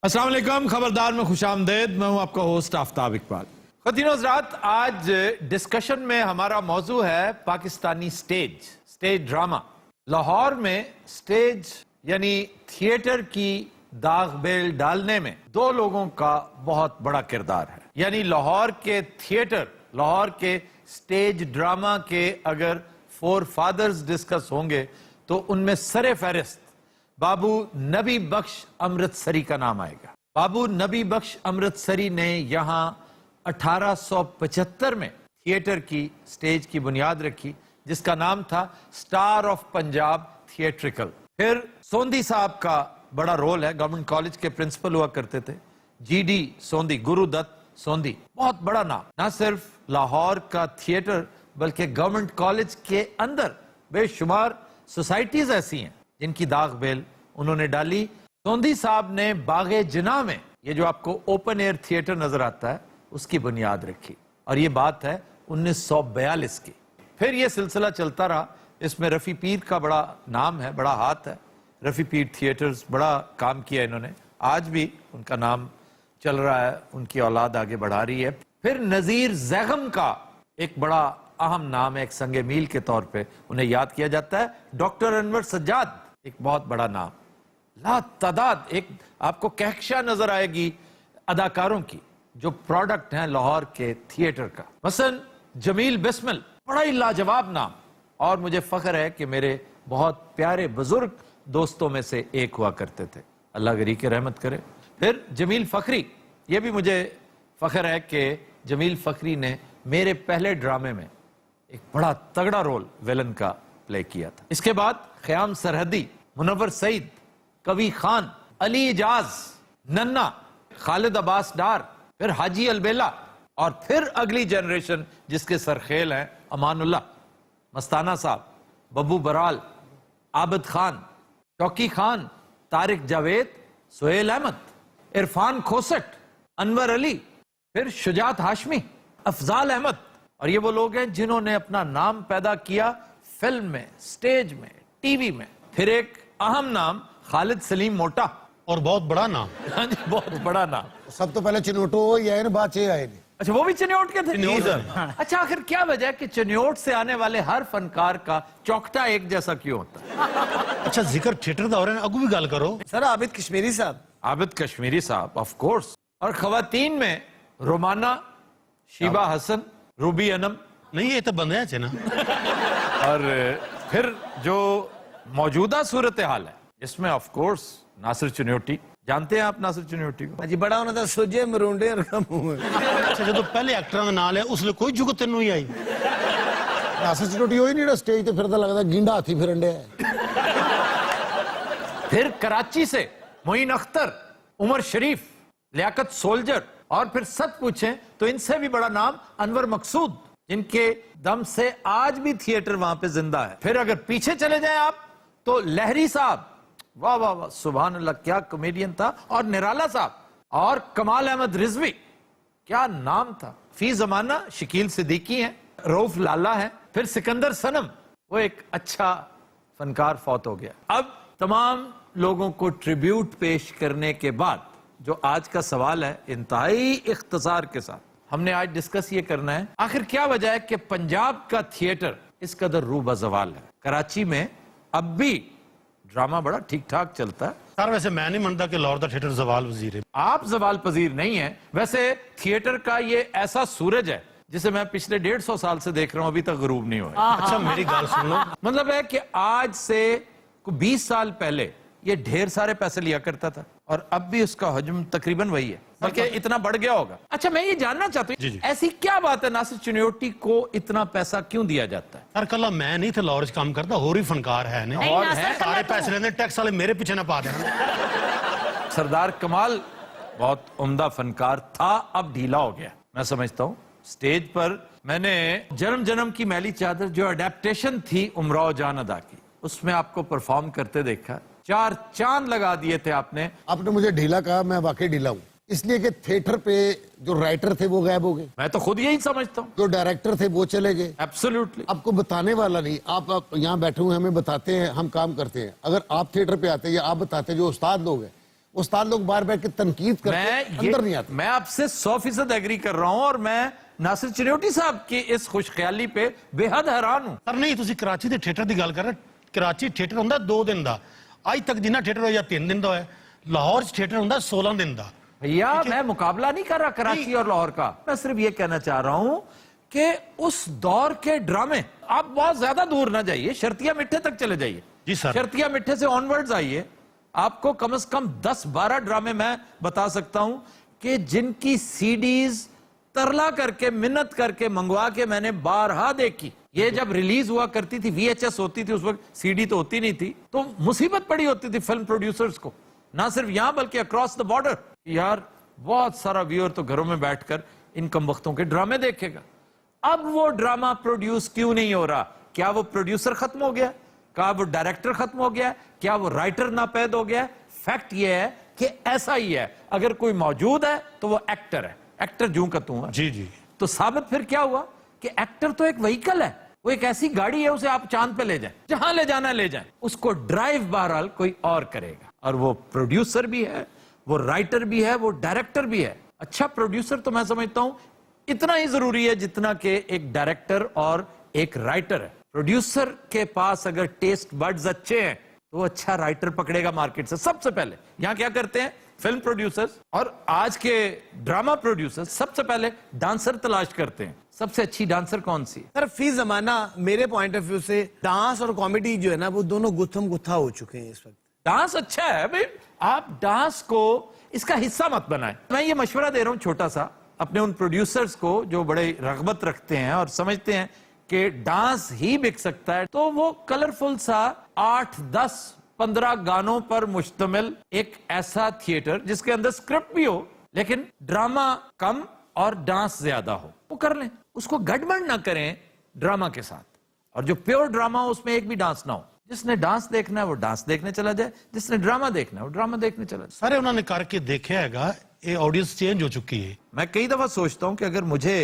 السلام علیکم، خبردار میں خوش آمدید. میں ہوں آپ کا ہوسٹ آفتاب اقبال. خواتین و حضرات، آج ڈسکشن میں ہمارا موضوع ہے پاکستانی سٹیج ڈرامہ. لاہور میں سٹیج یعنی تھیٹر کی داغ بیل ڈالنے میں دو لوگوں کا بہت بڑا کردار ہے. یعنی لاہور کے تھیٹر، لاہور کے سٹیج ڈرامہ کے اگر فور فادرز ڈسکس ہوں گے تو ان میں سر فہرست بابو نبی بخش امرتسری کا نام آئے گا. بابو نبی بخش امرتسری نے یہاں 1875 میں تھیٹر کی سٹیج کی بنیاد رکھی جس کا نام تھا سٹار آف پنجاب تھیٹریکل. پھر سوندھی صاحب کا بڑا رول ہے، گورنمنٹ کالج کے پرنسپل ہوا کرتے تھے. جی ڈی سوندھی، گرو دت سوندھی، بہت بڑا نام. نہ صرف لاہور کا تھیٹر بلکہ گورنمنٹ کالج کے اندر بے شمار سوسائٹیز ایسی ہیں جن کی داغ بیل انہوں نے ڈالی. سوندھی صاحب نے باغ جناح میں یہ جو آپ کو اوپن ایئر تھیٹر نظر آتا ہے اس کی بنیاد رکھی، اور یہ بات ہے 1942 کی. پھر یہ سلسلہ چلتا رہا. اس میں رفیع پیر کا بڑا نام ہے، بڑا ہاتھ ہے. رفیع پیر تھیٹرز بڑا کام کیا انہوں نے، آج بھی ان کا نام چل رہا ہے، ان کی اولاد آگے بڑھا رہی ہے. پھر نذیر زیغم کا ایک بڑا اہم نام ہے، ایک سنگ میل کے طور پہ انہیں یاد کیا جاتا ہے. ڈاکٹر انور سجاد ایک بہت بڑا نام. لا تعداد ایک آپ کو کہکشاں نظر آئے گی اداکاروں کی جو پروڈکٹ ہیں لاہور کے تھیٹر کا. مثلا جمیل بسمل، بڑا ہی لاجواب نام، اور مجھے فخر ہے کہ میرے بہت پیارے بزرگ دوستوں میں سے ایک ہوا کرتے تھے، اللہ غری کے رحمت کرے. پھر جمیل فخری، یہ بھی مجھے فخر ہے کہ جمیل فخری نے میرے پہلے ڈرامے میں ایک بڑا تگڑا رول ویلن کا پلے کیا تھا. اس کے بعد خیام سرحدی، منور سعید، کبھی خان، علی اجاز، ننا، خالد عباس ڈار، پھر حاجی البیلا، اور پھر اگلی جنریشن جس کے سرخیل ہیں امان اللہ، مستانہ صاحب، ببو برال، عابد خان، شوقی خان، طارق جاوید، سہیل احمد، عرفان کھوسٹ، انور علی، پھر شجاعت ہاشمی، افضال احمد. اور یہ وہ لوگ ہیں جنہوں نے اپنا نام پیدا کیا فلم میں، سٹیج میں، ٹی وی میں. پھر ایک اہم نام خالد سلیم موٹا، اور بہت بڑا نام. ہاں جی، بہت بڑا نام. سب تو پہلے چنوٹو یہ آئے نا، باچے آئے نہیں. اچھا، وہ بھی چنیوٹ کے تھے. اچھا، آخر کیا وجہ ہے کہ چنیوٹ سے آنے والے ہر فنکار کا چوکٹا ایک جیسا کیوں ہوتا ہے؟ اچھا، ذکر تھیٹر دا ہو رہا ہے، اگو بھی گال کرو. سر عابد کشمیری صاحب. عابد کشمیری صاحب آف کورس. اور خواتین میں رومانہ، شیبہ حسن، روبی انم. نہیں، یہ تو بندے ہیں نا. اور پھر جو موجودہ صورتحال ہے اس میں آف کورس ناصر چنیوٹی. جانتے ہیں آپ ناصر چنیوٹی کو؟ جی، بڑا ہونا تھا سوجے مرونڈے اور کم ہوئے. اچھا، جو پہلے ایکٹر میں نال ہے اس لیے کوئی جگت تینوں ہی آئی. ناصر چنوٹی ہوئی نہیں سٹیج تے پھردا لگدا گینڈا ہاتھی پھرنڈے ہے. پھر کراچی سے معین اختر، عمر شریف، لیاقت سولجر، اور پھر سچ پوچھیں تو ان سے بھی بڑا نام انور مقصود، جن کے دم سے آج بھی تھیٹر وہاں پہ زندہ ہے. پھر اگر پیچھے چلے جائیں آپ تو لہری صاحب، واہ واہ واہ، سبحان اللہ، کیا کمیڈین تھا. اور نرالا صاحب، اور کمال احمد رضوی، کیا نام تھا. فی زمانہ شکیل صدیقی ہیں، رؤف لالا ہیں. پھر سکندر صنم، وہ ایک اچھا فنکار فوت ہو گیا. اب تمام لوگوں کو ٹریبیوٹ پیش کرنے کے بعد جو آج کا سوال ہے انتہائی اختصار کے ساتھ ہم نے آج ڈسکس یہ کرنا ہے، آخر کیا وجہ ہے کہ پنجاب کا تھیٹر اس قدر رو بزوال ہے. کراچی میں اب بھی ڈرامہ بڑا ٹھیک ٹھاک چلتا ہے. سر ویسے میں نہیں منتا کہ لاہور دا تھیٹر زوال وزیر ہے. آپ زوال پذیر نہیں ہیں. ویسے تھیٹر کا یہ ایسا سورج ہے جسے میں پچھلے 150 سال سے دیکھ رہا ہوں، ابھی تک غروب نہیں ہوا. اچھا، میری گال سن لو. مطلب ہے کہ آج سے 20 سال پہلے یہ ڈھیر سارے پیسے لیا کرتا تھا، اور اب بھی اس کا حجم تقریباً وہی ہے، بلکہ اتنا بڑھ گیا ہوگا. اچھا، میں یہ جاننا چاہتا ہوں ایسی کیا بات ہے ناصر چنیوٹی کو اتنا پیسہ کیوں دیا جاتا ہے؟ سر کلا میں نہیں تھے لاہور کام کرتا، ہو رہی فنکار ہے نہیں. اور ہے سارے پیسے لینے ٹیکس والے میرے پیچھے نہ پا دینا. سردار کمال بہت عمدہ فنکار تھا، اب ڈھیلا ہو گیا. میں سمجھتا ہوں سٹیج پر میں نے جنم جنم کی میلی چادر جو اڈیپٹیشن تھی امراؤ جان ادا کی، اس میں آپ کو پرفارم کرتے دیکھا. 4 چاند لگا دیے تھے آپ نے. آپ نے مجھے ڈھیلا کہا، میں واقعی ڈھیلا ہوں، اس لیے کہ تھیٹر پہ جو رائٹر تھے وہ غائب ہو گئے. میں تو خود یہی سمجھتا ہوں. جو ڈائریکٹر تھے وہ چلے گئے. ایبسولوٹلی. آپ کو بتانے والا نہیں. آپ یہاں بیٹھے ہوئے ہمیں بتاتے ہیں، ہم کام کرتے ہیں. اگر آپ تھیٹر پہ آتے یا آپ بتاتے، جو استاد لوگ ہیں उस्ताद लोग बार बैठ के तनकीद करते हैं, अंदर नहीं आते। मैं आपसे 100% एग्री कर रहा हूं और मैं नासिर चिन्योटी साहब की इस खुशख्याली पे बेहद हैरान हूं। ਪਰ ਨਹੀਂ ਤੁਸੀਂ ਕਰਾਚੀ ਦੇ ਥੀਏਟਰ ਦੀ ਗੱਲ ਕਰ ਰਹੇ, ਕਰਾਚੀ ਥੀਏਟਰ ਹੁੰਦਾ 2 ਦਿਨ ਦਾ, ਅੱਜ ਤੱਕ ਜਿੰਨਾ ਥੀਏਟਰ ਹੋਇਆ 3 ਦਿਨ ਦਾ ਹੋਇਆ, ਲਾਹੌਰ 'ਚ ਥੀਏਟਰ ਹੁੰਦਾ 16 ਦਿਨ ਦਾ। भैया मैं मुकाबला नहीं कर रहा कराची और लाहौर का, मैं सिर्फ ये कहना चाह रहा हूं कि उस दौर के ड्रामे, आप बहुत ज्यादा दूर ना जाइए, शर्तिया मिठे तक चले जाइए। जी सर। शर्तिया मिठे से ऑनवर्ड्स आइए, आपको कम से कम 10-12 ड्रामे मैं बता सकता हूं कि जिनकी सीडीज तरला करके मिन्नत करके मंगवा के मैंने बारहा देखी। ये जब रिलीज हुआ करती थी, VHS होती थी उस वक्त, सीडी तो होती नहीं थी, तो मुसीबत पड़ी होती थी फिल्म प्रोड्यूसर्स को, ना सिर्फ यहां बल्कि अक्रॉस द बॉर्डर। यार बहुत सारा व्यूअर तो घरों में बैठकर इन कम वक्तों के ड्रामे देखेगा। अब वो ड्रामा प्रोड्यूस क्यों नहीं हो रहा? क्या वो प्रोड्यूसर खत्म हो गया? क्या वो डायरेक्टर खत्म हो गया? क्या वो राइटर नापैद हो गया? फैक्ट ये है कि ऐसा ही है, अगर कोई मौजूद है तो वो एक्टर है, एक्टर जूं का तूं है। जी जी। तो साबित फिर क्या हुआ कि एक्टर तो एक व्हीकल है, वो एक ऐसी गाड़ी है, उसे आप चांद पे ले जाएं, जहां ले जाना ले जाएं, उसको ड्राइव बहरहाल कोई और करेगा। और वो प्रोड्यूसर भी है, वो राइटर भी है, वो डायरेक्टर भी है। अच्छा प्रोड्यूसर तो मैं समझता हूं इतना ही जरूरी है जितना कि एक डायरेक्टर और एक राइटर है। प्रोड्यूसर के पास अगर टेस्ट बड्स अच्छे हैं तो वो अच्छा राइटर पकड़ेगा मार्केट से। सबसे पहले यहां क्या करते हैं फिल्म प्रोड्यूसर्स और आज के ड्रामा प्रोड्यूसर्स, सबसे पहले डांसर तलाश करते हैं, सबसे अच्छी डांसर कौन सी। सर फी जमाना मेरे पॉइंट ऑफ व्यू से डांस और कॉमेडी जो है ना वो दोनों गुत्थम गुत्था हो चुके हैं इस वक्त। डांस अच्छा है भाई, आप डांस को इसका हिस्सा मत बनाएं। मैं ये मशवरा दे रहा हूं छोटा सा अपने उन प्रोड्यूसर्स को जो बड़े रगबत रखते हैं और समझते हैं कि डांस ही बिक सकता है, तो वो कलरफुल सा 8, 10, 15 गानों पर मुश्तमिल एक ऐसा थिएटर जिसके अंदर स्क्रिप्ट भी हो लेकिन ड्रामा कम और डांस ज्यादा हो, वो कर लें। उसको गड़बड़ ना करें ड्रामा के साथ, और जो प्योर ड्रामा हो उसमें एक भी डांस ना हो। जिसने डांस देखना है वो डांस देखने चला जाए, जिसने ड्रामा देखना है वो ड्रामा देखने चला जाए। ਸਾਰੇ ਉਹਨਾਂ ਨੇ ਕਰਕੇ ਦੇਖਿਆ ਹੈਗਾ, ਇਹ ਆਡੀਅנס ਚੇਂਜ ਹੋ ਚੁੱਕੀ ਹੈ। मैं कई दफा सोचता हूं कि अगर मुझे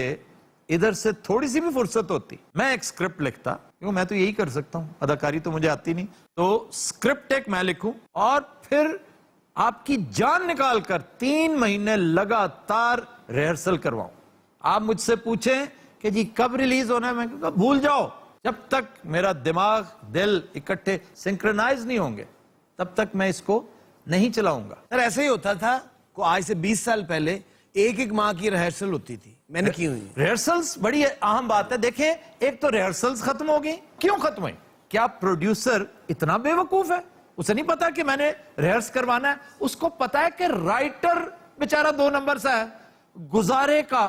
इधर से थोड़ी सी भी फुर्सत होती, मैं एक स्क्रिप्ट लिखता, क्योंकि मैं तो यही कर सकता हूं, अदाकारी तो मुझे आती नहीं, तो स्क्रिप्ट एक मैं लिखूं और फिर आपकी जान निकाल कर 3 महीने लगातार रिहर्सल करवाऊं। आप मुझसे पूछें कि जी कब रिलीज होना है, मैं कहूंगा भूल जाओ, जब तक मेरा दिमाग दिल इकट्ठे सिंक्रोनाइज नहीं होंगे तब तक मैं इसको नहीं चलाऊंगा। सर ऐसे ही होता था को आज से 20 साल पहले एक माह की रिहर्सल होती थी, मैंने की हुई। रिहर्सल्स बड़ी अहम बात है। देखें एक तो रिहर्सल्स खत्म हो गई, क्यों खत्म हुई? क्या प्रोड्यूसर इतना बेवकूफ है, उसे नहीं पता कि मैंने रिहर्स करवाना है? उसको पता है कि राइटर बेचारा 2 नंबर सा है, गुजारे का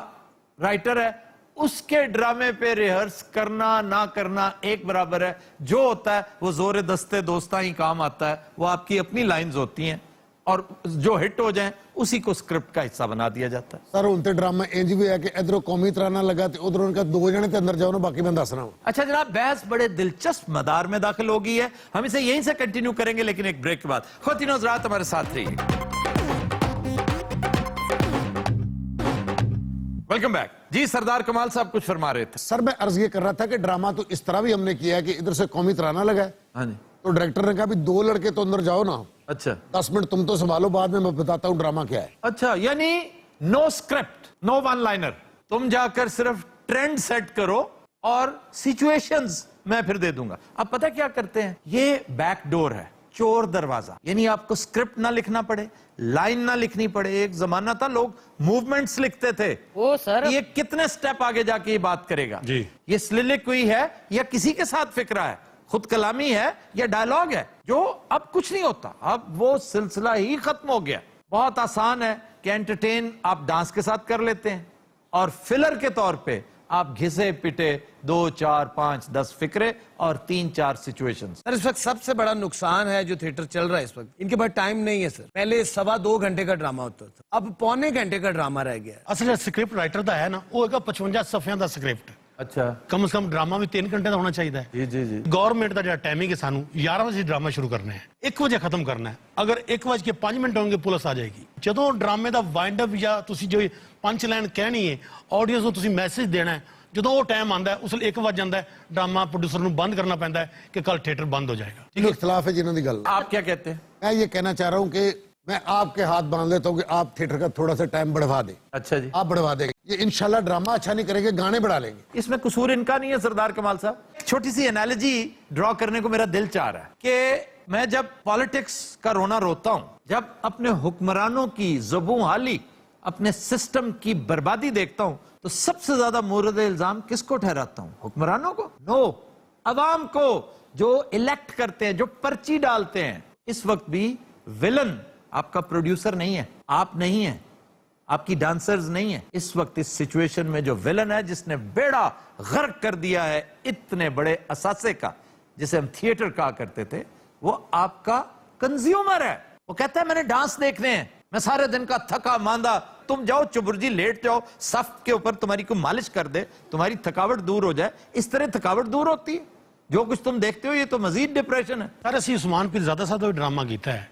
राइटर है, उसके ड्रामे पे रिहर्स करना ना करना एक बराबर है। जो होता है वो जोरे दस्ते दोस्ता ही काम आता है, वो आपकी अपनी लाइंस होती हैं और जो हिट हो जाए उसी को स्क्रिप्ट का हिस्सा बना दिया जाता है। सर उनते ड्रामा इंज भी है कि इधरों कौमी तराना लगा ते उधरों उनका 2 जने ते अंदर जाओ ना, बाकी मैं दस रहा हूं। अच्छा जनाब, बहस बड़े दिलचस्प मदार में दाखिल हो गई है, हम इसे यहीं से कंटिन्यू करेंगे लेकिन एक ब्रेक के बाद। ख्वातीन और हज़रात हमारे साथ रहिए। Welcome back. जी सरदार कमाल साहब कुछ फरमा रहे थे। सर मैं अर्ज ये कर रहा था कि ड्रामा तो इस तरह भी हमने किया है कि इधर से कौमी तराना लगा है, हाँ जी। तो डायरेक्टर ने कहा भी 2 लड़के तो अंदर जाओ ना, अच्छा 10 मिनट तुम तो संभालो, बाद में मैं बताता हूँ ड्रामा क्या है। अच्छा, यानी no script, no one liner, तुम जाकर सिर्फ ट्रेंड सेट करो और सिचुएशंस मैं फिर दे दूंगा। अब पता क्या करते हैं, ये बैकडोर है, चोर दरवाजा, यानी आपको स्क्रिप्ट ना लिखना पड़े, लाइन ना लिखनी पड़े। एक जमाना था लोग मूवमेंट्स लिखते थे, ओ सर ये कितने स्टेप आगे जाके ये बात करेगा जी। ये स्लिलिक्वी है या किसी के साथ फिक्रा है, खुद कलामी है या डायलॉग है, जो अब कुछ नहीं होता, अब वो सिलसिला ही खत्म हो गया। बहुत आसान है कि एंटरटेन आप डांस के साथ कर लेते हैं और फिलर के तौर पे आप घिसे पिटे 2, 4, 5, 10 फिक्रे और 3, 4 सिचुएशंस। सर इस वक्त सबसे बड़ा नुकसान है जो थिएटर चल रहा है इस वक्त, इनके पास टाइम नहीं है सर। पहले 2.25 घंटे का ड्रामा होता था, अब पौने घंटे का ड्रामा रह गया। ਅਸਲ ਸਕ੍ਰਿਪਟ ਰਾਈਟਰ ਦਾ ਹੈ ਨਾ, ਉਹ ਹੈਗਾ 55 ਸਫ਼ਿਆਂ ਦਾ ਸਕ੍ਰਿਪਟ। अच्छा ਕਮ ਸੇ ਕਮ ਡਰਾਮਾ ਵੀ 3 ਘੰਟੇ ਦਾ ਹੋਣਾ ਚਾਹੀਦਾ ਹੈ। जी जी जी। ਗਵਰਨਮੈਂਟ ਦਾ ਜਿਹੜਾ ਟਾਈਮਿੰਗ ਹੈ, ਸਾਨੂੰ 11 ਵਜੇ ਡਰਾਮਾ ਸ਼ੁਰੂ ਕਰਨਾ ਹੈ, 1 ਵਜੇ ਖਤਮ ਕਰਨਾ ਹੈ। ਅਗਰ 1:05 ਹੋਣਗੇ ਪੁਲਿਸ ਆ ਜਾਏਗੀ। ਜਦੋਂ ਡਰਾਮੇ ਦਾ ਵਾਈਂਡ ਅਪ ਜਾਂ ਤੁਸੀਂ ਜੋ ਪੰਚ ਲਾਈਨ ਕਹਿਣੀ ਹੈ, ਆਡੀਅנס ਨੂੰ ਤੁਸੀਂ ਮੈਸੇਜ ਦੇਣਾ ਹੈ, ਜਦੋਂ ਉਹ ਟਾਈਮ ਆਂਦਾ ਹੈ ਉਸ ਵੇਲੇ 1 ਵਜ ਜਾਂਦਾ ਹੈ, ਡਰਾਮਾ ਪ੍ਰੋਡਿਊਸਰ ਨੂੰ ਬੰਦ ਕਰਨਾ ਪੈਂਦਾ ਹੈ ਕਿ ਕੱਲ ਥੀਏਟਰ ਬੰਦ ਹੋ ਜਾਏਗਾ। ठीक इख्तलाफ है जिन्होंने गल। आप क्या कहते हैं? मैं ये कहना चाह रहा हूँ कि मैं आपके हाथ बांध लेता हूँ कि आप थिएटर का थोड़ा सा टाइम बढ़वा दें। अच्छा जी, आप बढ़वा देंगे, ये इंशाल्लाह ड्रामा अच्छा नहीं करेंगे, गाने बढ़ा लेंगे। इसमें कसूर इनका नहीं है सरदार कमाल साहब। छोटी सी एनालॉजी ड्रॉ करने को मेरा दिल चाह रहा है कि मैं जब पॉलिटिक्स का रोना रोता हूं, जब अपने हुक्मरानों की ज़ुबान हाली, अपने सिस्टम की बर्बादी देखता हूं, तो सबसे ज्यादा मोरद इल्जाम किसको ठहराता हूं? हुक्मरानों को? नो, अवाम को, जो इलेक्ट करते हैं, जो पर्ची डालते हैं। इस वक्त भी विलन आपका प्रोड्यूसर नहीं है, आप नहीं है, आपकी डांसर्स नहीं है। इस वक्त इस सिचुएशन में जो विलन है, जिसने बेड़ा गर्क कर दिया है इतने बड़े असासे का, जिसे हम थिएटर कहा करते थे, वो आपका कंज्यूमर है। वो कहता है मैंने डांस देखने हैं, मैं सारे दिन का थका मांदा, तुम जाओ चुबुर्जी लेट जाओ, सफ के ऊपर तुम्हारी को मालिश कर दे, तुम्हारी थकावट दूर हो जाए। इस तरह थकावट दूर होती है? जो कुछ तुम देखते हो ये तो मजीद डिप्रेशन है। सर ਅਸੀਂ ਉਸਮਾਨ ਪੀਰ ज़्यादा सादा ड्रामा ਕੀਤਾ ਹੈ,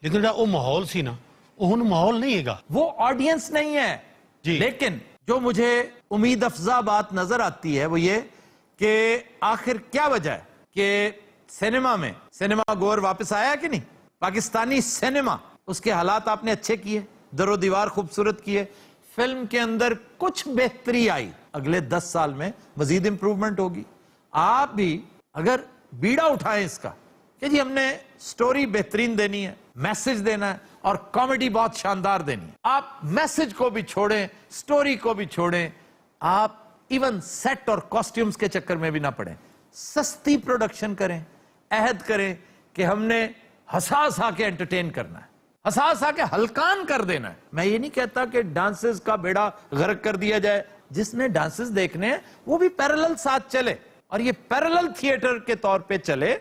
लेकिन ਜਿਹੜਾ ਉਹ ਮਾਹੌਲ ਸੀ ਨਾ, ਉਹ ਹੁਣ ਮਾਹੌਲ नहीं ਹੈਗਾ। वो ऑडियंस नहीं है जी। लेकिन जो मुझे उम्मीद अफजा बात नजर आती है वो ये कि आखिर क्या वजह है कि सिनेमा गोर वापस आया कि नहीं? पाकिस्तानी सिनेमा, उसके हालात आपने अच्छे किए, दरो दीवार खूबसूरत किए, फिल्म के अंदर कुछ बेहतरी आई, अगले 10 साल में मजीद इंप्रूवमेंट होगी। आप भी अगर बीड़ा उठाएं इसका कि जी हमने स्टोरी बेहतरीन देनी है, मैसेज देना है और कॉमेडी बहुत शानदार देनी है, आप मैसेज को भी छोड़ें, स्टोरी को भी छोड़ें, आप इवन सेट और कॉस्ट्यूम्स के चक्कर में भी ना पड़ें, सस्ती प्रोडक्शन करें, अहद करें कि हमने हंसा हंसा के एंटरटेन करना है, हंसा हंसा के हल्कान कर देना है। मैं ये नहीं कहता कि डांसेस का बेड़ा गर्क कर दिया जाए, जिसने डांसेस देखने हैं वो भी पैरेलल साथ चले, और ये पैरेलल थिएटर के तौर पे चले,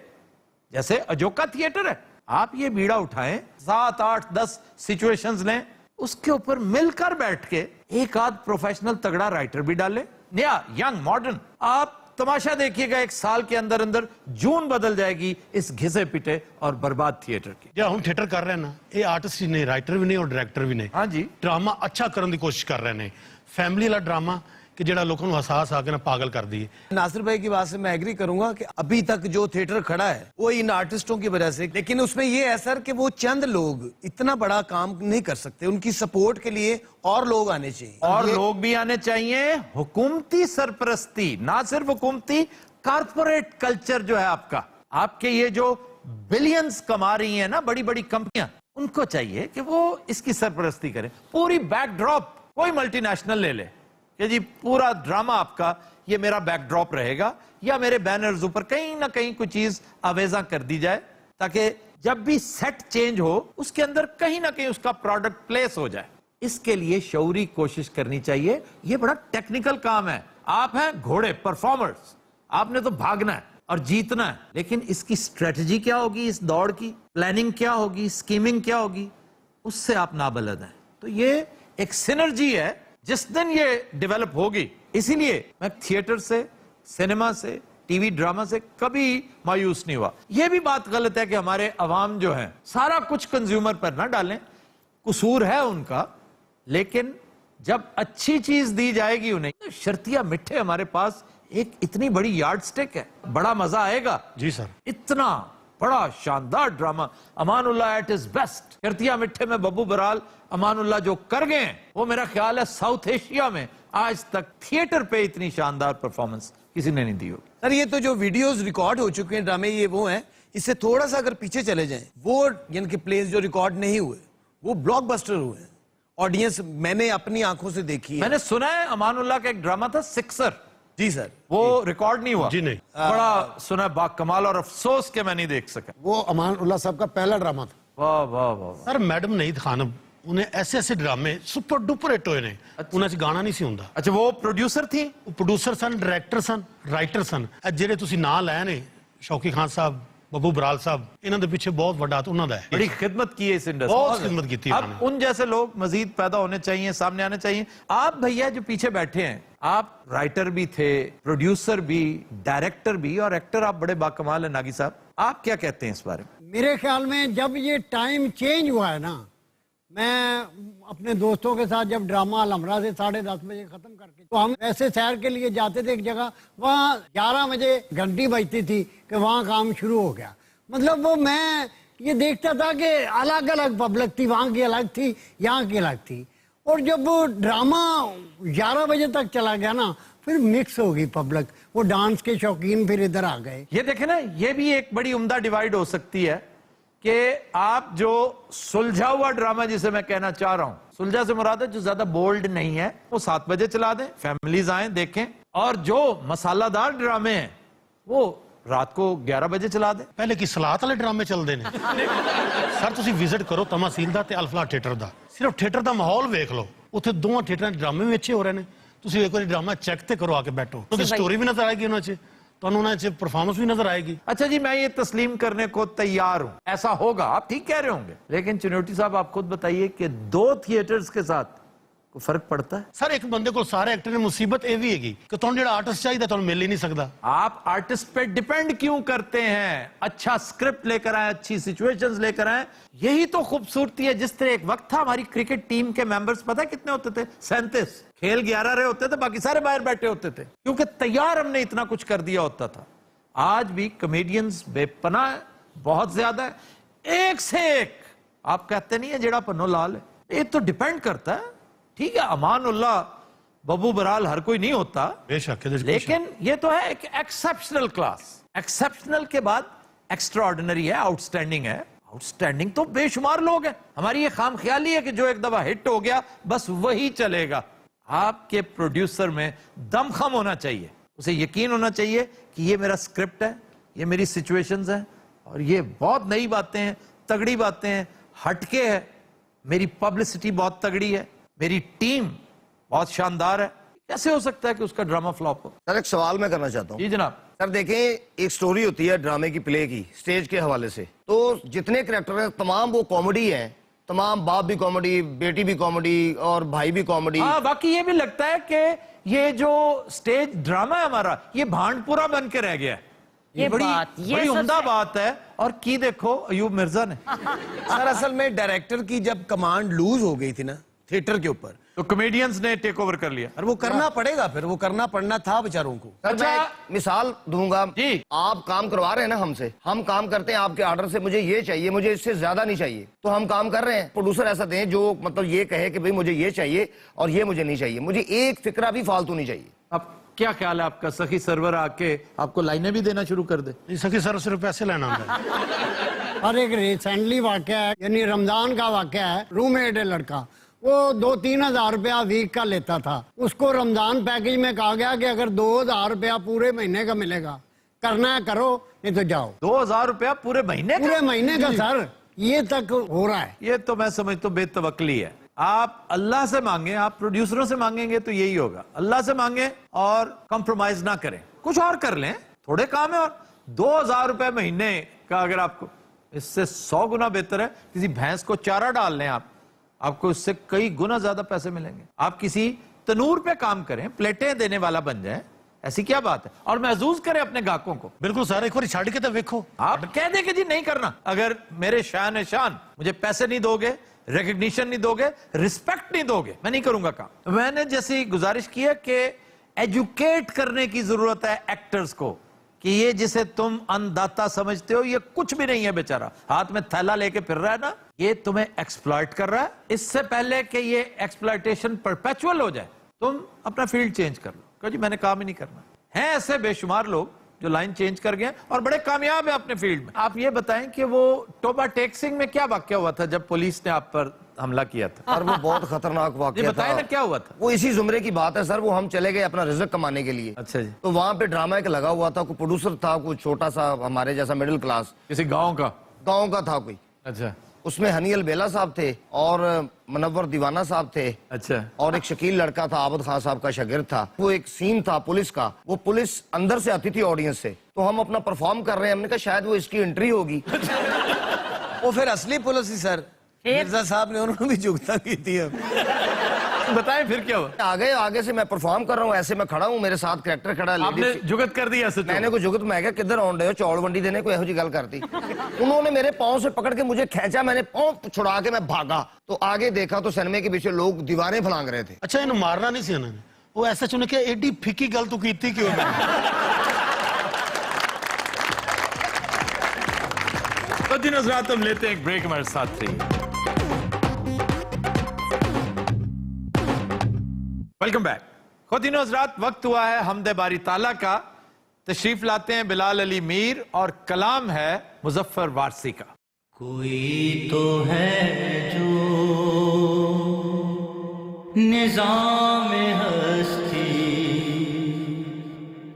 जैसे अजोका थिएटर है। आप ये बीड़ा उठाएं, 7, 8, 10 सिचुएशंस लें, उसके ऊपर मिलकर बैठ के एक आध प्रोफेशनल तगड़ा राइटर भी डाले, नया यंग मॉडर्न। आप तमाशा देखिएगा, 1 साल के अंदर अंदर जून बदल जाएगी इस घिसे पिटे और बर्बाद थिएटर की। ਜਿਹੜਾ ਹੁਣ ਥੀਏਟਰ ਕਰ ਰਹੇ ਨਾ, ਇਹ ਆਰਟਿਸਟ ਹੀ ਨੇ, ਰਾਈਟਰ ਵੀ ਨੇ ਔਰ ਡਾਇਰੈਕਟਰ ਵੀ ਨੇ। हाँ जी, ਡਰਾਮਾ ਅੱਛਾ ਕਰਨ ਦੀ ਕੋਸ਼ਿਸ਼ ਕਰ ਰਹੇ ਨੇ, ਫੈਮਿਲੀ ਵਾਲਾ ਡਰਾਮਾ ਕਿ ਜਿਹੜਾ ਲੋਕਾਂ ਨੂੰ ਹਸਾ ਹਸਾ ਕੇ ਨਾ ਪਾਗਲ कर दिए। नासिर भाई की बात से मैं एग्री करूंगा कि अभी तक जो थिएटर खड़ा है वो इन आर्टिस्टों की वजह से, लेकिन उसमें ये है सर कि वो चंद लोग इतना बड़ा काम नहीं कर सकते, उनकी सपोर्ट के लिए और लोग आने चाहिए, और लोग भी आने चाहिए। हुकूमती सरपरस्ती, ना सिर्फ हुकूमती, कारपोरेट कल्चर जो है आपका, आपके ये जो बिलियंस कमा रही हैं ना बड़ी बड़ी कंपनियां, उनको चाहिए कि वो इसकी सरपरस्ती करें। पूरी बैकड्रॉप कोई मल्टीनेशनल ले ले कि जी पूरा ड्रामा आपका ये मेरा बैकड्रॉप रहेगा, या मेरे बैनर्स ऊपर कहीं ना कहीं कोई चीज आवेजा कर दी जाए, ताकि जब भी सेट चेंज हो उसके अंदर कहीं ना कहीं उसका प्रोडक्ट प्लेस हो जाए। इसके लिए शौरी कोशिश करनी चाहिए। ये बड़ा टेक्निकल काम है। आप हैं घोड़े, परफॉर्मर्स, आपने तो भागना है और जीतना है, लेकिन इसकी स्ट्रेटजी क्या होगी, इस दौड़ की प्लानिंग क्या होगी, स्कीमिंग क्या होगी, उससे आप नाबलद हैं। तो ये एक सिनर्जी है, जिस दिन ये डेवलप होगी। इसीलिए मैं थिएटर से, सिनेमा से, टीवी ड्रामा से कभी मायूस नहीं हुआ। यह भी बात गलत है कि हमारे अवाम जो है सारा कुछ कंज्यूमर पर ना डालें, कसूर है उनका, लेकिन जब अच्छी चीज दी जाएगी उन्हें, शर्तिया मिठे हमारे पास एक इतनी बड़ी यार्ड स्टिक है, बड़ा मजा आएगा। जी सर, इतना बड़ा शानदार drama, Amanullah at his best. शर्तिया मिठे में बब्बू बराल, अमानुल्लाह जो कर गए हैं, वो मेरा ख्याल है साउथ एशिया में आज तक थिएटर पे इतनी शानदार परफॉर्मेंस किसी ने नहीं दी होगी। सर ये तो जो वीडियोस रिकॉर्ड हो चुके हैं ड्रामे, ये वो हैं, इससे थोड़ा सा अगर पीछे चले जाएं, वो यानी कि प्लेस जो रिकॉर्ड नहीं हुए वो ब्लॉकबस्टर हुए हैं। ऑडियंस मैंने अपनी आंखों से देखी है। मैंने सुना है अमानुल्लाह का एक ड्रामा था सिक्सर, जी सर, वो रिकॉर्ड नहीं हुआ। जी नहीं। बड़ा सुना बा कमाल, और अफसोस के मैं नहीं देख सका। वो अमान उल्लाह साहब का पहला ड्रामा था। वाह वाह वाह। सर मैडम नईद खान उन्हें ऐसे ऐसे ड्रामे सुपर डुपर हिट होए ने, उन्हें च गाना नहीं सी हुंदा। अच्छा, वो प्रोड्यूसर थी? ਉਹ ਪ੍ਰੋਡਿਊਸਰ ਸਨ, ਡਾਇਰੈਕਟਰ ਸਨ, ਰਾਈਟਰ ਸਨ। ਇਹ ਜਿਹੜੇ ਤੁਸੀਂ ਨਾਂ ਲਏ ਨੇ, ਸ਼ੌਕੀ ਖਾਨ ਸਾਹਿਬ, ਬੱਬੂ ਬਰਾਲ ਸਾਹਿਬ, ਇਹਨਾਂ ਦੇ ਪਿੱਛੇ ਬਹੁਤ ਵੱਡਾ ਹੱਥ ਉਹਨਾਂ ਦਾ ਹੈ। बड़ी खिदमत की है इस इंडस्ट्री, बहुत खिदमत की थी अब उन्होंने। उन जैसे लोग मजीद पैदा होने चाहिए, सामने आने चाहिए। आप भैया जो पीछे बैठे हैं, आप राइटर भी थे, प्रोड्यूसर भी, डायरेक्टर भी, और एक्टर आप बड़े बाकमाल हैं। नागी साहब, आप क्या कहते हैं इस बारे में? मेरे ख्याल में जब ये टाइम चेंज हुआ है ना, मैं अपने दोस्तों के साथ जब ड्रामा अलमरा से 10:30 बजे खत्म करके, तो हम ऐसे सैर के लिए जाते थे एक जगह, वहाँ 11 बजे घंटी बजती थी कि वहाँ काम शुरू हो गया। मतलब वो मैं ये देखता था कि अलग अलग पब्लिक थी, वहाँ की अलग थी, यहाँ की अलग थी। और जब वो ड्रामा 11 बजे तक चला गया ना, फिर मिक्स हो गई पब्लिक, वो डांस के शौकीन फिर इधर आ गए। ये देखें ना, ये भी एक बड़ी उम्दा डिवाइड हो सकती है कि आप जो सुलझा हुआ ड्रामा जिसे मैं कहना चाह रहा हूं, सुलझा से मुराद है जो ज्यादा बोल्ड नहीं है, वो 7 बजे चला दें, फैमिलीज आए देखें, और जो मसालादार ड्रामे हैं वो रात को 11 बजे चला दें। ਪਹਿਲੇ ਕੀ ਸਲਾਤ ਵਾਲੇ ਡਰਾਮੇ ਚੱਲਦੇ ਨੇ ਸਰ ਤੁਸੀਂ ਵਿਜ਼ਿਟ ਕਰੋ ਤਮਾਸੀਲ ਦਾ ਤੇ ਅਲਫਲਾ ਥੀਏਟਰ ਦਾ, ਸਿਰਫ ਥੀਏਟਰ ਦਾ ਮਾਹੌਲ ਵੇਖ ਲਓ, ਉੱਥੇ ਦੋਵਾਂ ਥੀਏਟਰਾਂ 'ਚ ਡਰਾਮੇ ਵੀ ਅੱਛੇ ਹੋ ਰਹੇ ਨੇ। ਤੁਸੀਂ ਇੱਕ ਵਾਰੀ ਡਰਾਮਾ ਚੈੱਕ ਤੇ ਕਰੋ, ਆ ਕੇ ਬੈਠੋ, ਕਿਉਂਕਿ ਸਟੋਰੀ ਵੀ ਨਜ਼ਰ ਆਏਗੀ ਉਹਨਾਂ 'ਚ, ਤੁਹਾਨੂੰ ਉਹਨਾਂ 'ਚ परफॉर्मेंस भी नजर आएगी। अच्छा जी, मैं ये तस्लीम करने को तैयार हूं, ऐसा होगा, आप ठीक कह रहे होंगे, लेकिन चिन्होटी साहब आप खुद बताइए कि 2 थिएटर्स के साथ कोई फर्क पड़ता है? ਸਰ ਇੱਕ ਬੰਦੇ ਕੋਲ ਸਾਰੇ ਐਕਟਰ ਨੇ, ਮੁਸੀਬਤ ਇਹ ਵੀ ਹੈਗੀ ਕਿ ਤੁਹਾਨੂੰ ਜਿਹੜਾ ਆਰਟਿਸਟ ਚਾਹੀਦਾ ਤੁਹਾਨੂੰ ਮਿਲ ਹੀ ਨਹੀਂ ਸਕਦਾ। आप आर्टिस्ट पे डिपेंड क्यों करते हैं? अच्छा स्क्रिप्ट लेकर आए, अच्छी सिचुएशंस लेकर आए, यही तो खूबसूरती है। जिस तरह एक वक्त था हमारी क्रिकेट टीम के मेंबर्स पता है कितने होते थे? 37। खेल 11 रहे होते थे, बाकी सारे बाहर बैठे होते थे, क्योंकि तैयार हमने इतना कुछ कर दिया होता था। आज भी कॉमेडियंस बेपनाह है, बहुत ज्यादा है, एक से एक। आप कहते नहीं है जेड़ा पन्नो लाल है, ये तो डिपेंड करता है। ठीक है, अमानुल्लाह, बब्बू बराल हर कोई नहीं होता, बेशक, लेकिन ये तो है एक एक्सेप्शनल क्लास। एक्सेप्शनल के बाद एक्स्ट्रा ऑर्डिनरी है, आउटस्टैंडिंग है। आउटस्टैंडिंग तो बेशुमार लोग हैं। हमारी ये खाम ख्याली है कि जो एक दफा हिट हो गया बस वही चलेगा। आपके प्रोड्यूसर में दमखम होना चाहिए, उसे यकीन होना चाहिए कि ये मेरा स्क्रिप्ट है, ये मेरी सिचुएशंस हैं, और ये बहुत नई बातें हैं, तगड़ी बातें हैं, हटके है, मेरी पब्लिसिटी बहुत तगड़ी है, मेरी टीम बहुत शानदार है। कैसे हो सकता है कि उसका ड्रामा फ्लॉप हो? सर एक सवाल मैं करना चाहता हूँ। जी जनाब। सर देखें, एक स्टोरी होती है ड्रामे की, प्ले की, स्टेज के हवाले से, तो जितने कैरेक्टर हैं तमाम वो कॉमेडी हैं, तमाम बाप भी कॉमेडी, बेटी भी कॉमेडी और भाई भी कॉमेडी। हाँ, बाकी ये भी लगता है कि ये जो स्टेज ड्रामा है हमारा, ये भांडपुरा बन के रह गया है। ये बड़ी उम्दा बात है। और की देखो अयूब मिर्जा ने सर असल में डायरेक्टर की जब कमांड लूज हो गई थी ना थिएटर के ऊपर, तो कॉमेडियंस ने टेक ओवर कर लिया। और वो करना पड़ेगा, फिर वो करना पड़ना था बेचारों को। सर अच्छा, मैं एक मिसाल दूंगा जी। आप काम करवा रहे हैं ना हमसे, हम काम करते हैं आपके आर्डर से, मुझे ये चाहिए, मुझे इससे ज्यादा नहीं चाहिए, तो हम काम कर रहे हैं। प्रोड्यूसर ऐसा दें जो मतलब ये कहे कि भाई मुझे ये चाहिए और ये मुझे नहीं चाहिए, मुझे एक फिक्रा भी फालतू नहीं चाहिए। अब क्या ख्याल है आपका? सखी सर्वर आके आपको लाइनें भी देना शुरू कर दे? सखी सर सिर्फ पैसे लेना होता है। और एक रिसेंटली वाकया है, यानी रमजान का वाकया है, रूममेट है लड़का, वो 2-3 हजार रुपया वीक का लेता था। उसको रमजान पैकेज में कहा गया कि अगर 2000 रुपया पूरे महीने का मिलेगा, करना है करो, नहीं तो जाओ। 2000 रुपया पूरे महीने पूरे महीने का सर, ये तक हो रहा है। ये तो मैं समझता हूँ बेतवक्ली है। आप अल्लाह से मांगे, आप प्रोड्यूसरों से मांगेंगे तो यही होगा। अल्लाह से मांगे और कंप्रोमाइज ना करें, कुछ और कर लें, थोड़े काम है। और 2000 रुपए महीने का अगर आपको, इससे 100 गुना बेहतर है किसी भैंस को चारा डाल लें आप, आपको इससे कई गुना ज्यादा पैसे मिलेंगे। आप किसी तनूर पे काम करें, प्लेटें देने वाला बन जाए, ऐसी क्या बात है, और महसूस करें अपने ग्राहकों को। बिल्कुल सर, एक बार छाड़ के तो देखो। आप कह दे कि जी नहीं करना, अगर मेरे शान शान मुझे पैसे नहीं दोगे, रिकग्निशन नहीं दोगे, रिस्पेक्ट नहीं दोगे, मैं नहीं करूंगा काम। मैंने जैसी गुजारिश की है कि एजुकेट करने की जरूरत है एक्टर्स को कि ये जिसे तुम अन्नदाता समझते हो ये कुछ भी नहीं है, बेचारा हाथ में थैला लेके फिर रहा है ना, ये तुम्हें एक्सप्लॉइट कर रहा है। इससे पहले कि ये एक्सप्लॉइटेशन परपेचुअल हो जाए, तुम अपना फील्ड चेंज कर लो, कहो जी मैंने काम ही नहीं करना। हैं ऐसे बेशुमार लोग जो लाइन चेंज कर गए और बड़े कामयाब है अपने फील्ड में। आप ये बताएं कि वो टोबा टेक्सिंग में क्या वाकया हुआ था जब पुलिस ने आप पर हमला किया था? और वो बहुत खतरनाक वाकया बताए था। ना क्या हुआ था? वो इसी जुमरे की बात है सर, वो हम चले गए अपना रिजक कमाने के लिए। अच्छा जी। तो वहां पे ड्रामा एक लगा हुआ था, कोई प्रोड्यूसर था, कोई छोटा सा हमारे जैसा मिडिल क्लास किसी गांव का था कोई। अच्छा। उसमें हनील बेला साहब थे और मनव्वर दीवाना साहब थे। अच्छा। और एक शकील लड़का था, आबद खान साहब का शागिर्द था। वो एक सीन था पुलिस का, वो पुलिस अंदर से आती थी ऑडियंस से, तो हम अपना परफॉर्म कर रहे हैं, हमने कहा शायद वो इसकी एंट्री होगी। वो फिर असली पुलिस ही सर, मिर्जा साहब ने उन्होंने भी जुगता की थी। बताएं फिर क्या हुआ? आगे से मैं परफॉर्म कर रहा हूँ, ऐसे मैं खड़ा हूँ, मेरे साथ कैरेक्टर खड़ा है, आपने जुगत कर दिया? मैंने कोई जुगत, मैं क्या किधर आउंड है चौड़ वंडी देने को, यही गल करती। उन्होंने मेरे पाँव से पकड़ के मुझे खींचा, मैंने पाँव छुड़ा के मैं भागा, तो आगे देखा तो सिनेमा के पीछे लोग दीवारें फलांग रहे थे। अच्छा इन्हें मारना नहीं सी उन्होंने, वो ऐसा चुने के एडी फिक्की गल तू कीती क्यों? तो खुद हजरात हम लेते हैं एक ब्रेक, हमारे साथ रहिए। Welcome back. खुद हजरात, वक्त हुआ है हमदे बारी ताला का। तशरीफ लाते हैं बिलाल अली मीर और कलाम है मुजफ्फर वारसी का। कोई तो है जो निजाम हस्ती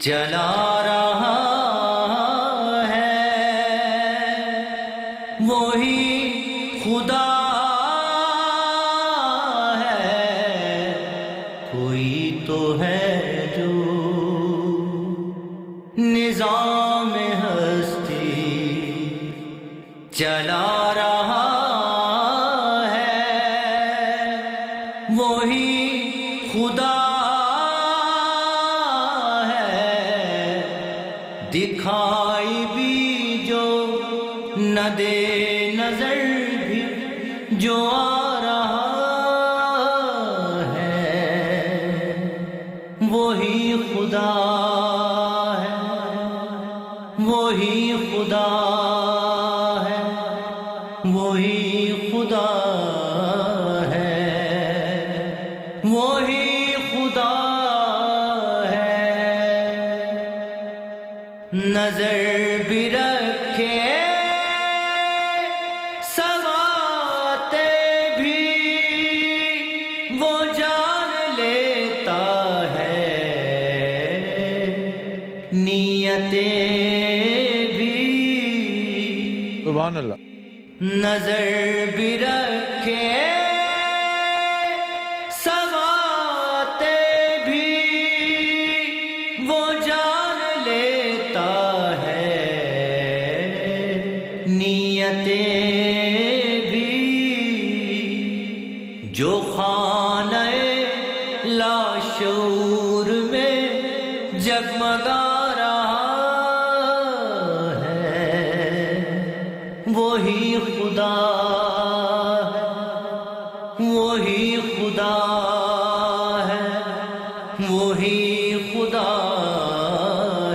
चला रहा है, वही खुदा है। कोई तो है जो निजाम हस्ती चला रहा है, वही खुदा है। दिखाई भी जो न दे नजर भी जो आ रहा है, वही खुदा है, वही खुदा है, वही खुदा है, वही खुदा है। नजर भी रखे सवाते भी वो जान लेता है, नियतें भी। सुभान अल्लाह। नजर भी रखे सवाते भी वो जान लेता है, नियतें भी। जो खाने लाशूर में जगमगा रहा है, वही खुदा है, वही खुदा है, वही खुदा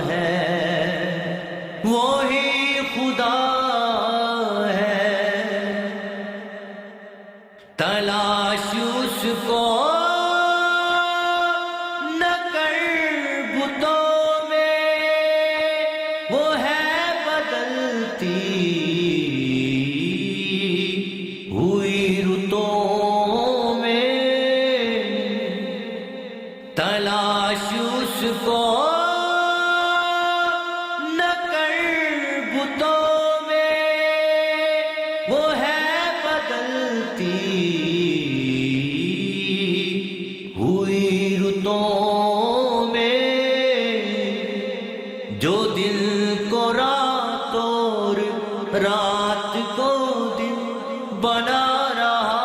है, वही खुदा है। तलाश उसको न कर बुतों में, वो है बदलती हुई रुतों में। तलाश उसको न कर बुतों में, वो है बदलती हुई रुतों में। जो दिल को रात और रात को दिन बना रहा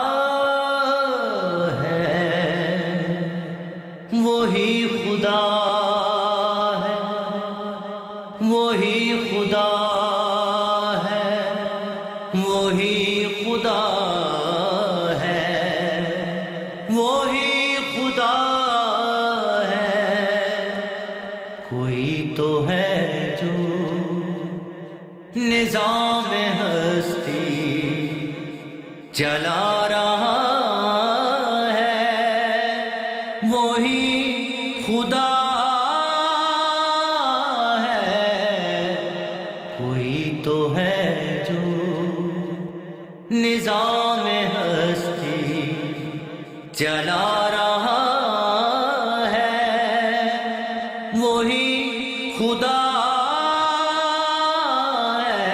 है, वही खुदा है, वही खुदा है, वही खुदा है, वही खुदा है। कोई तो है जो निजाम हस्ती चला रहा है, वही खुदा है। कोई तो है जो निजाम हस्ती चला रहा है, वही खुदा है।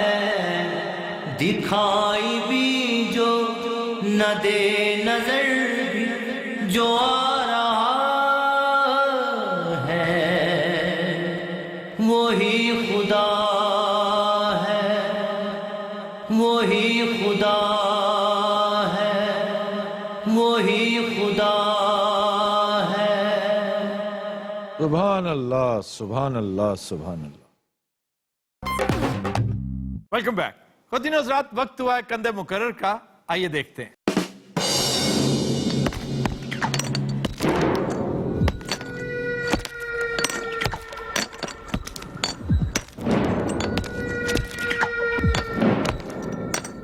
दिखाई भी जो न दे नजर भी जो आ रहा है, वही खुदा है, वही खुदा है, वही खुदा है। सुभान अल्लाह, सुभान अल्लाह, सुभान अल्लाह। Welcome back. खुद हजरात, वक्त हुआ है कंधे मुकर्रर का। आइए देखते हैं।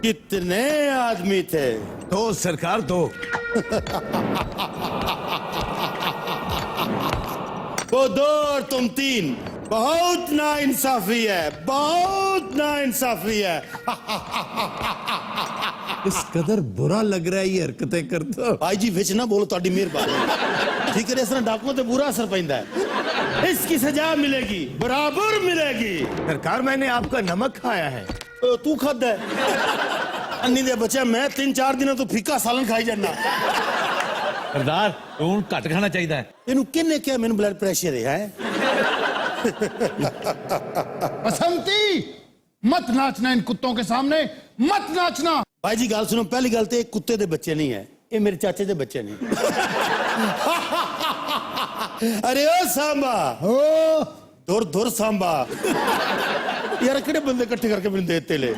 कितने आदमी थे? 2 सरकार 2। वो 2 और तुम 3। बहुत नाइंसाफी है, बहुत नाइंसाफी है। इस कदर बुरा लग रहा है ये हरकतें करते हो। भाई जी विच ना बोलो, ਤੁਹਾਡੀ ਮਿਹਰਬਾਨੀ। ठीक है, इस तरह डाकुओं ਤੇ बुरा असर पैंदा है। इसकी सजा मिलेगी, बराबर मिलेगी। सरकार मैंने आपका नमक खाया है। तू खादा है अन्नी दे बच्चे, मैं 3-4 दिनों तो फीका सालन खाई जाना। सरदार लून घट खाना चाहिए है। ਇਹਨੂੰ ਕਿਹਨੇ ਕਿਹਾ ਮੈਨੂੰ ਬਲੱਡ ਪ੍ਰੈਸ਼ਰ ਹੈ? बसंती मत नाचना इन कुत्तों के सामने, मत नाचना। भाई जी गल सुनो, पहली गल तो कुत्ते दे बच्चे नहीं है, ये मेरे चाचे दे बच्चे नहीं। अरे ओ सांबा, ओ धुर धुर सांबा यार, किहड़े बंदे इकट्ठे करके मैंने देते ले?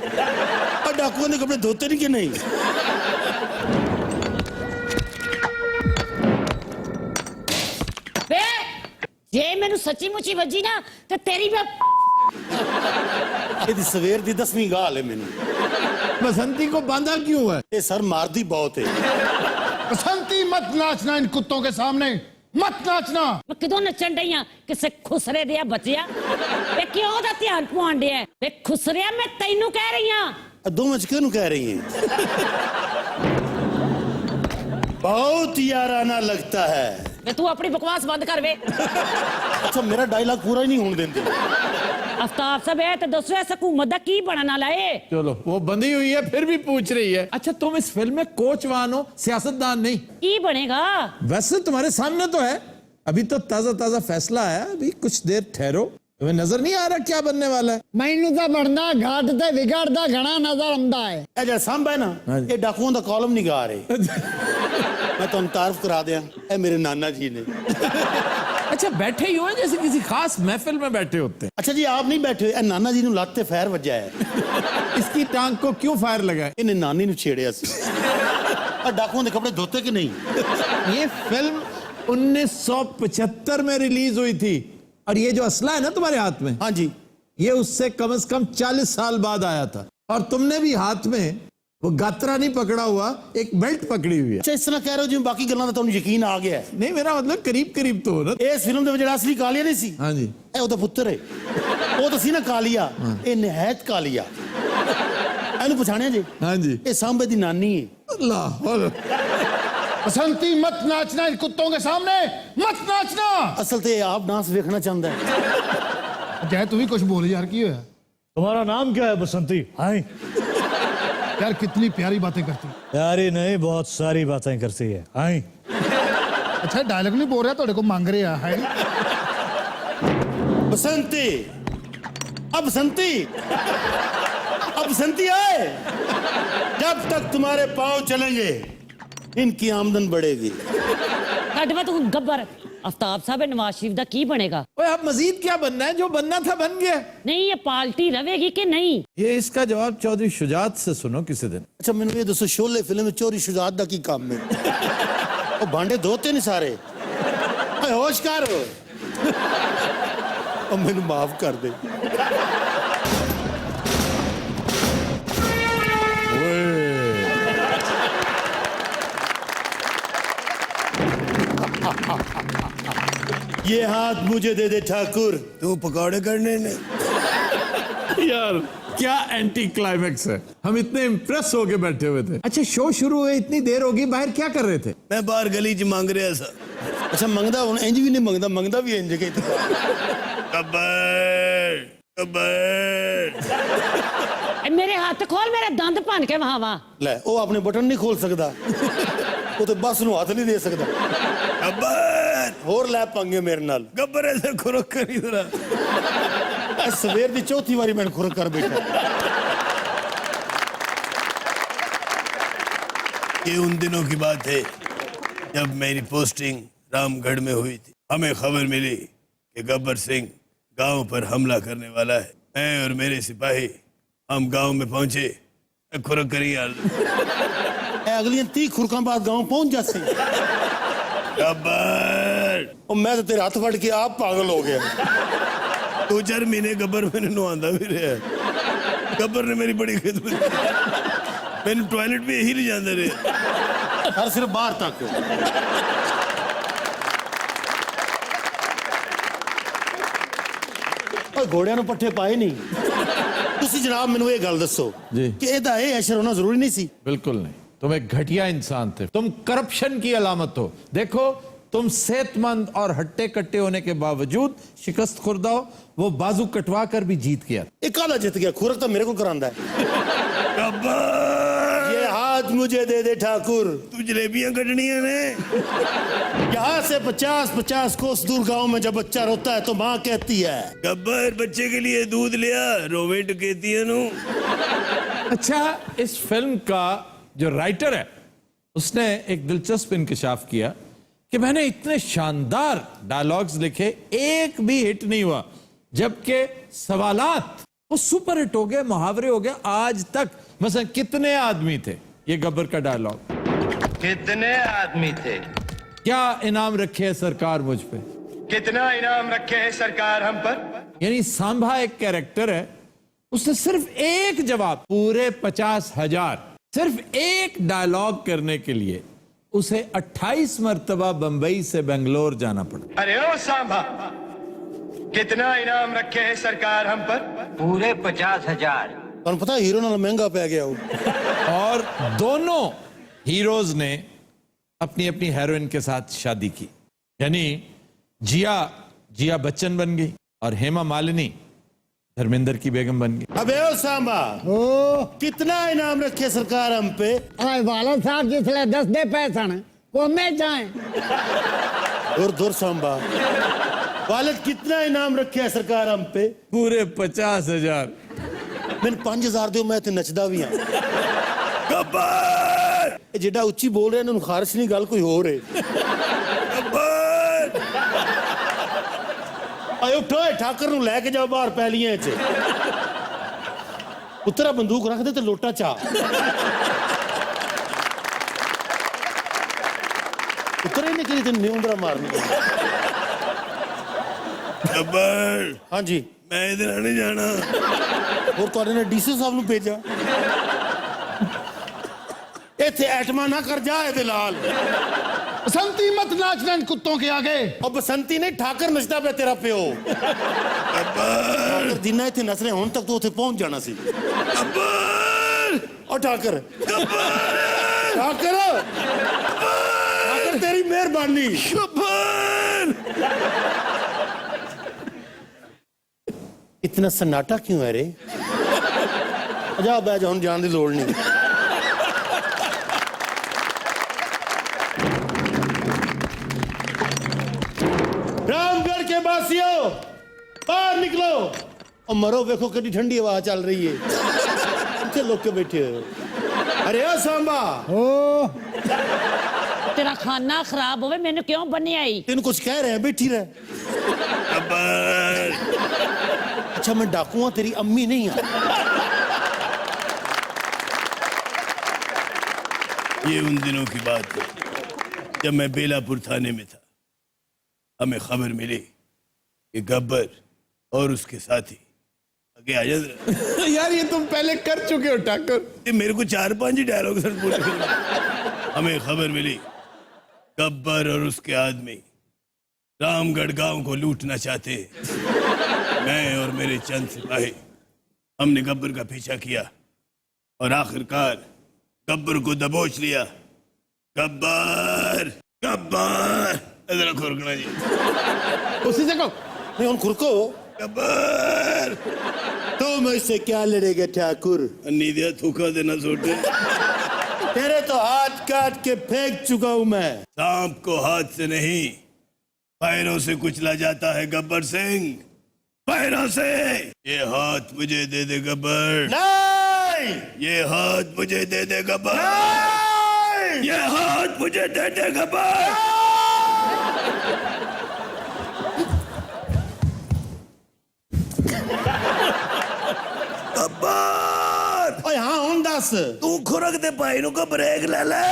और डाकुओं ने कपड़े धोते नहीं कि नहीं? ਵੇ ਜੇ ਮੈਨੂੰ ਸੱਚੀ ਮੁੱਚੀ ਵੱਜੀ ਨਾ ਤੇ ਤੇਰੀ ਮੈਂ ਇਹਦੀ ਸਵੇਰ ਦੀ 10ਵੀਂ ਗਾਲ ਹੈ ਮੈਨੂੰ। बसंती को बांधा क्यों है? ਇਹ ਸਰ ਮਾਰਦੀ ਬਹੁਤ ਹੈ। बसंती मत नाचना इन कुत्तों के सामने, मत नाचना। ਮੈਂ ਕਿਦੋਂ ਨੱਚਣ ਡਈ ਆ ਕਿਸੇ ਖੁਸਰੇ ਦੇ ਬੱਚਿਆ ਵੇ ਕਿਉਂ ਦਾ ਧਿਆਨ ਪਵਾਉਣ ਡਿਆ ਵੇ ਖੁਸਰਿਆ ਮੈਂ ਤੈਨੂੰ ਕਹਿ ਰਹੀ ਆ ਦੋਵਾਂ ਚ ਕਿਹਨੂੰ ਕਹਿ ਰਹੀ ਹੈ? बहुत याराना लगता है। ਵੇ ਤੂੰ ਆਪਣੀ ਬਕਵਾਸ ਬੰਦ ਕਰ ਵੇ अच्छा मेरा डायलॉग पूरा ही नहीं होने देते। ਅਫਤਾਬ ਸਾਹਿਬ ਇਹ ਤੇ ਦੱਸੋ ਇਸ ਹਕੂਮਤ ਦਾ ਕੀ ਬਣਨ ਵਾਲਾ ਏ चलो वो बंधी हुई है फिर भी पूछ रही है। अच्छा तुम इस फिल्म में कोचवान हो, सियासतदान नहीं। ਕੀ ਬਣेगा वैसे तुम्हारे सामने तो है, अभी तो ताजा ताजा फैसला है, अभी कुछ देर ठहरो। तुम्हें नजर नहीं आ रहा क्या बनने वाला है? ਮੈਨੂੰ ਤਾਂ ਬਣਦਾ ਘਾਟ ਤੇ ਵਿਗੜਦਾ ਘਣਾ ਨਜ਼ਰ ਆਉਂਦਾ ਹੈ। ਇਹ ਜਿਹੜਾ ਸਾਂਭਾ ਹੈ ਨਾ, ਇਹ ਡਾਕੂਆਂ ਦਾ ਕਾਲਮ ਨਹੀਂ ਗਾ ਰਹੇ। मैं ਤੁਹਾਨੂੰ ਤਾਰਫ ਕਰਾ ਦਿਆਂ, ਇਹ ਮੇਰੇ ਨਾਨਾ जी ने। अच्छा बैठे ही हो जैसे किसी खास महफिल में बैठे होते हैं। अच्छा जी आप नहीं बैठे, ਇਹ ਨਾਨਾ जी ਨੂੰ ਲੱਤ ਤੇ ਫਾਇਰ ਵੱਜਿਆ ਹੈ। इसकी टांग को क्यों फायर लगा है? ਇਹਨੇ ਨਾਨੀ ਨੂੰ ਛੇੜਿਆ ਸੀ। ਆ ਡਾਕੂਆਂ ਦੇ ਕੱਪੜੇ ਧੋਤੇ ਕਿ नहीं? ये फिल्म 1975 में रिलीज हुई थी, और ये जो असला है ना तुम्हारे हाथ में, हाँ जी, ये उससे कम से कम 40 साल बाद आया था, और तुमने भी हाथ में वो गात्रा नहीं पकड़ा हुआ, एक बेल्ट पकड़ी हुई है। अच्छा इस तर੍ਹਾਂ ਕਹਿ ਰਹੇ ਹੋ ਜਿਵੇਂ ਬਾਕੀ ਗੱਲਾਂ ਦਾ ਤੁਹਾਨੂੰ ਯਕੀਨ ਆ ਗਿਆ ਹੈ। नहीं मेरा मतलब करीब करीब तो हो ना। ਇਸ ਫਿਲਮ ਦੇ ਵਿੱਚ ਜਿਹੜਾ ਅਸਲੀ ਕਾਲੀਆ ਨਹੀਂ ਸੀ, हाँ जी, ਇਹ ਉਹਦਾ ਪੁੱਤਰ ਹੈ। ਉਹ ਤਾਂ ਸੀ ਨਾ ਕਾਲੀਆ, ਇਹ ਨਿਹਾਇਤ ਕਾਲੀਆ। ਇਹਨੂੰ ਪਛਾਣਿਆ ਜੀ? हाँ जी। ਇਹ ਸਾਂਭੇ ਦੀ ਨਾਨੀ ਹੈ। अल्लाह। बसंती मत नाचना इन कुत्तों के सामने, मत नाचना। ਅਸਲ ਤੇ ਇਹ ਆਪ डांस ਵੇਖਣਾ ਚਾਹੁੰਦਾ ਹੈ। जय तू भी कुछ बोल यार, की होया? तुम्हारा नाम क्या है बसंती? हाय यार कितनी प्यारी बातें करती। प्यारी नहीं, बहुत सारी बातें करती है। हाय अच्छा डायलॉग नहीं बोल रहा, थोड़े को मांग रहे हैं। हाय बसंती, अब बसंती, अब बसंती आए। जब तक तुम्हारे पांव चलेंगे इनकी आमदन बढ़ेगी। ਕੱਢ ਵੇ ਤੂੰ ਗੱਬਰ ਅਫਤਾਬ ਸਾਹਿਬ ਇਹ ਨਵਾਜ਼ ਸ਼ਰੀਫ ਦਾ ਕੀ ਬਣੇਗਾ ओए अब मजीद क्या बनना है? जो बनना था बन गया। ਨਹੀਂ ਇਹ ਪਾर्टी रहेगी कि नहीं ये इसका जवाब चौधरी शुजात से सुनो किसी दिन। अच्छा मैंने ये दसो, शोले फिल्म में चोरी शुजात दा की काम है? वो भांडे धोते नहीं सारे। ओए होश कर, और मैंने माफ कर दे। ये हाथ मुझे दे दे ठाकुर। तू पकौड़े करने ने यार क्या एंटी क्लाइमेक्स है, हम इतने इम्प्रेस होके बैठे हुए थे। अच्छा शो शुरू हुए इतनी देर होगी, बाहर क्या कर रहे थे? मैं बाहर गली च मांग रहा था। अच्छा मंगदा हुन इंज भी नहीं मंगदा, मंगदा भी इंज के। कब्बर कब्बर। ਇਹ ਮੇਰੇ ਹੱਥ ਖੋਲ ਮੇਰੇ ਦੰਦ ਭੰਨ ਕੇ ਵਹਾਵਾ ਲੈ ਉਹ ਆਪਣੇ ਬਟਨ ਨਹੀਂ ਖੋਲ ਸਕਦਾ, ਉਹ ਤੇ ਬਸ ਨੂੰ ਹੱਥ ਨਹੀਂ ਦੇ ਸਕਦਾ। ਗੱਬਰ ਹੋਰ ਲੈ ਪੰਗੇ ਮੇਰੇ ਨਾਲ। ਗੱਬਰ ਐਸੇ ਖੁਰਕ ਕਰੀ ਜ਼ਰਾ। ਸਵੇਰ ਦੀ ਚੌਥੀ ਵਾਰੀ ਮੈਨੂੰ ਖੁਰਕ ਕਰ ਬੈਠਾ। ये उन दिनों की बात है जब मेरी पोस्टिंग रामगढ़ में हुई थी। हमें खबर मिली कि गब्बर सिंह गांव पर हमला करने वाला है। मैं और मेरे सिपाही हम गांव में पहुंचे। खुरक करी यार, अगलियां 30 खुरकां बाद गांव पहुंच जाते। गब्बर और मैं तो तेरे हाथ फट के आप पागल हो गया। 2-4 महीने गब्बर मैंने नुआंदा भी रहा। गब्बर ने मेरी बड़ी खिदमत की। मैंने टॉयलेट भी यही ले जाते रहे ਹਰ ਸਿਰਫ ਬਾਹਰ ਤੱਕ ਓਏ ਘੋੜਿਆਂ ਨੂੰ ਪੱਠੇ ਪਾਏ ਨਹੀਂ ਤੁਸੀਂ ਜਨਾਬ ਮੈਨੂੰ ਇਹ ਗੱਲ ਦੱਸੋ ਜੀ। ਕਿ ਇਹਦਾ ਇਹ ਅਸ਼ਰ ਹੋਣਾ ਜ਼ਰੂਰੀ ਨਹੀਂ ਸੀ बिल्कुल नहीं, तुम एक घटिया इंसान थे, तुम करप्शन की अलामत हो। देखो तुम सेहतमंद और हट्टे कट्टे होने के बावजूद शिकस्त खुर्दा हो, वो बाजू कटवा कर भी जीत गया। ਇਹ ਕਾਹਦਾ ਜਿੱਤ ਗਿਆ ਖੁਰਕ ਤਾਂ ਮੇਰੇ ਕੋਲ ਕਰਾਂਦਾ ਹੈ गब्बर ये हाथ मुझे दे दे ठाकुर तू जलेबियां कटनी है ने यहाँ से 50-50 कोस दूर गांव में जब बच्चा रोता है तो माँ कहती है गब्बर बच्चे के लिए दूध लिया रोवेट कहती है नू अच्छा, इस फिल्म का जो राइटर है उसने एक दिलचस्प इंकशाफ किया कि मैंने इतने शानदार डायलॉग्स लिखे, एक भी हिट नहीं हुआ, जबकि सवालात वो सुपर हिट हो गए, मुहावरे हो गए। आज तक मसलन कितने आदमी थे, ये गब्बर का डायलॉग, कितने आदमी थे, क्या इनाम रखे है सरकार मुझ पे, कितना इनाम रखे है सरकार हम पर। यानी सांभा एक कैरेक्टर है, उसने सिर्फ एक जवाब पूरे 50,000, सिर्फ एक डायलॉग करने के लिए उसे 28 मरतबा बंबई से बेंगलोर जाना पड़ा। अरे ओ सांभा, कितना इनाम रखे है सरकार हम पर। पूरे 50,000। ਤੁਹਾਨੂੰ ਪਤਾ ਹੀਰੋ ਨਾਲ ਮਹਿੰਗਾ ਪੈ ਗਿਆ ਉਹ और दोनों हीरोज ने अपनी अपनी हीरोइन के साथ शादी की, यानी जिया बच्चन बन गई और हेमा मालिनी धर्मेंद्र की बेगम बन गई। अबे ओ सांबा कितना इनाम रखे सरकार हम पे आए वाला साहब जिसले दस दे पैसन कोमे जाए और दूर सांबा वालिद कितना इनाम रखे है सरकार हम पे पूरे 50,000। मैंने 5,000 ਦਿਓ ਮੈਂ ਤੇ ਨੱਚਦਾ ਵੀ ਹਾਂ गब्बर ਇਹ ਜਿਹੜਾ ਉੱਚੀ ਬੋਲ ਰਿਹਾ ਇਹਨਾਂ ਨੂੰ ਖਾਰਸ਼ ਨਹੀਂ ਗੱਲ ਕੋਈ ਹੋਰ ਹੈ गब्बर ਆਏ ਉਠੋ ਠਾਕਰ ਨੂੰ ਲੈ ਕੇ ਜਾਓ ਬਾਹਰ ਪੈਲੀਆਂ 'ਚ ਉੱਤਰਾ ਬੰਦੂਕ ਰੱਖ ਦੇ ਤੇ ਲੋਟਾ ਚਾ ਉੱਤਰੇ ਨੇ ਕਿਹੜੀ ਤੇ ਨਿਉਂਦਰਾ ਮਾਰਨੀ गब्बर ਹਾਂਜੀ मैं इधर नहीं जाना ਹੋਰ ਤੁਹਾਡੇ ਨੇ ਡੀਸੀ ਸਾਹਿਬ ਨੂੰ ਭੇਜਾ ਇੱਥੇ ਐਟਮਾ ਨਾ ਕਰ ਜਾ ਇਹਦੇ ਲਾਲ बसंती मत नाचना इन कुत्तों के आगे। ਉਹ ਬਸੰਤੀ ਨੇ ਠਾਕਰ ਨੱਚਦਾ ਪਿਆ ਤੇਰਾ ਪਿਓ ਠਾਕਰ ਜਿੰਨਾ ਇੱਥੇ ਨੱਚ ਰਹੇ ਹੁਣ ਤੱਕ ਤੂੰ ਉੱਥੇ ਪਹੁੰਚ ਜਾਣਾ ਸੀ गब्बर ਉਹ ਠਾਕਰ ਠਾਕਰ ਠਾਕਰ ਤੇਰੀ ਮਿਹਰਬਾਨੀ गब्बर इतना सन्नाटा क्यों है रे जा बैठ जा, हुण जान दी लोड़ नहीं रामगढ़ के बासियों बाहर निकलो और मरो देखो कितनी ठंडी हवा चल रही है इतने लोग के बैठे हो अरे ओ सांबा तेरा खाना खराब होवे मैंने क्यों बनी आई। तेन कुछ कह रहे हैं बैठी रहे गब्बर अच्छा मैं डाकू हूं तेरी अम्मी नहीं हूं ये उन दिनों की बात है जब मैं बेलापुर थाने में था। हमें खबर मिली कि गब्बर और उसके साथी आगे आ जाते यार ये तुम पहले कर चुके हो ठाकुर। मेरे को 4-5 ही डायलॉग सर पूरे हमें खबर मिली गब्बर और उसके आदमी रामगढ़ गांव को लूटना चाहते हैं। मैं और मेरे चंद सिपाही हमने गब्बर का पीछा किया और आखिरकार गब्बर को दबोच लिया। गब्बर गब्बर जरा खुरकना जी उसी से कहो नहीं उन खुरको गब्बर तुम इससे क्या लड़ेगे ठाकुर नीदिया थूका देना सोटे तेरे तो हाथ काट के फेंक चुका हूं मैं सांप को हाथ से नहीं पैरों से कुचला जाता है गब्बर सिंह, पैरों से। ये हाथ मुझे दे दे गब्बर नहीं ये हाथ मुझे दे दे गब्बर नहीं ये हाथ मुझे दे दे गब्बर गब्बर ओए हाँ हुन दस तू खुरक दे भाई नु को ब्रेक ले ले